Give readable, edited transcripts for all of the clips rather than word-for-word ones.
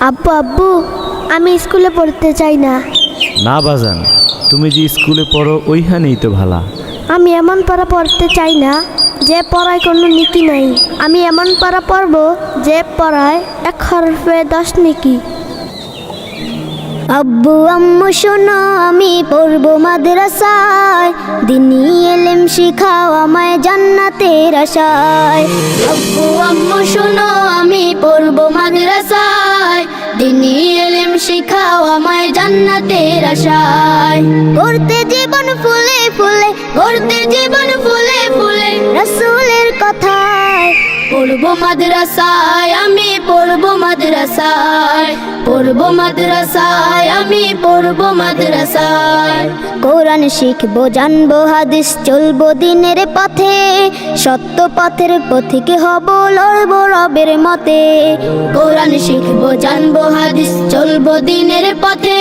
আব্বু আব্বু আমি স্কুলে পড়তে চাই না। না বাজান, তুমি যে স্কুলে পড়ো ওইখানেই তো ভালা। আমি এমন পড়া পড়তে চাই না যে পড়ায় কোনো নীতি নাই। আমি এমন পড়া পড়ব যে পড়ায় 1 হরফে 10 নেকি। আব্বু আম্মু শোনো আমি পড়ব মাদ্রাসায়, দিনী ইলম শিখাও আমায় জান্নাতের আশায়। আব্বু আম্মু শোনো আমি পড়ব মাদ্রাসায়, দিনী ইলম শিখাও আমায় জান্নাতের আশায়। গড়তে জীবন ফুলে ফুলে, গড়তে জীবন ফুলে ফুলে রাসূলের কথায়। পড়ব মাদ্রাসায় আমি পড়ব মাদ্রাসায়, পড়ব মাদ্রাসায় আমি পড়ব মাদ্রাসায়। কোরআন শিখবো জানবো হাদিস চলবো দিনের পথে, সত্য পথের পথিক হব লড়বো রবের মতে। কোরআন শিখবো জানবো হাদিস চলবো দিনের পথে,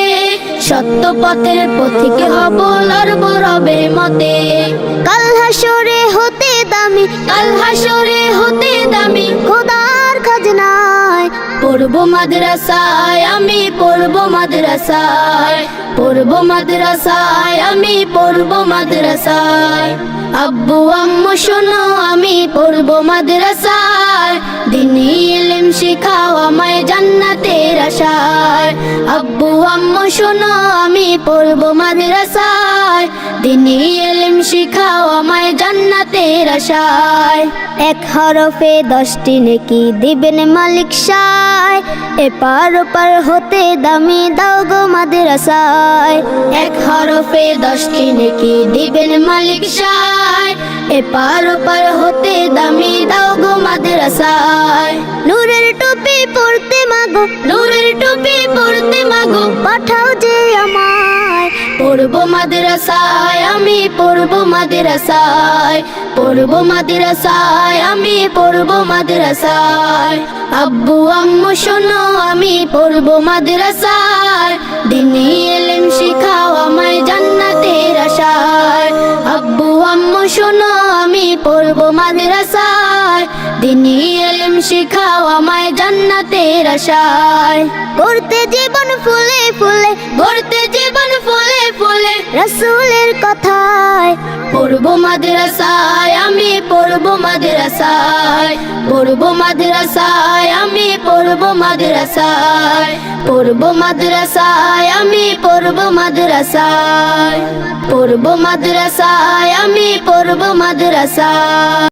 সত্য পথের পথিক হব লড়বো রবের মতে। কাল হাসরে হতে দামি, কাল হাসরে হতে দামি খোদার খাজনায়। পড়ব মাদ্রাসায় আমি পড়ব মাদ্রাসায়, পড়ব মাদ্রাসায় আমি পড়ব মাদ্রাসায়। আব্বু আম্মু শোনো আমি পড়ব মাদ্রাসায়, দিনী ইলম শিখাও আমায় জান্নাতের আশায়। আব্বু আম্মু শোনো আমি পড়ব মাদ্রাসায়, দিনী ইলম শিখাও আমায় জান্নাতের আশায়। 1 হরফে 10টি নেকি দিবেন মালিক সায়, এপার ওপার হতে দামি দাও গো মাদ্রাসায়। 1 হরফে 10টি নেকি দিবেন মালিক সায়, এপার ওপার হতে দামি দাও গো মাদ্রাসায়। নূরের টুপি পড়তে মাগো, নূরের টুপি পড়তে মাগো পাঠাও যে আমায়। পড়ব মাদ্রাসায় আমি পড়ব মাদ্রাসায়, পড়ব মাদ্রাসায় আমি পড়ব মাদ্রাসায়। আব্বু আম্মু শোনো আমি পড়ব মাদ্রাসায়, দিনী ইলম শিখাও আমায় জান্নাতের আশায়। আব্বু আম্মু শোনো আমি পড়ব মাদ্রাসায়, দিনী ইলম শিখাও আমায় জান্নাতের আশায়। গড়তে জীবন ফুলে ফুলে, গড়তে জীবন ফুলে ফুলে রাসূলের কথায়। পড়ব মাদ্রাসায় আমি পড়ব মাদ্রাসায়, পড়ব মাদ্রাসায় আমি পড়ব মাদ্রাসায়। পড়ব মাদ্রাসায় আমি পড়ব মাদ্রাসায়, পড়ব মাদ্রাসায় আমি পড়ব মাদ্রাসায়।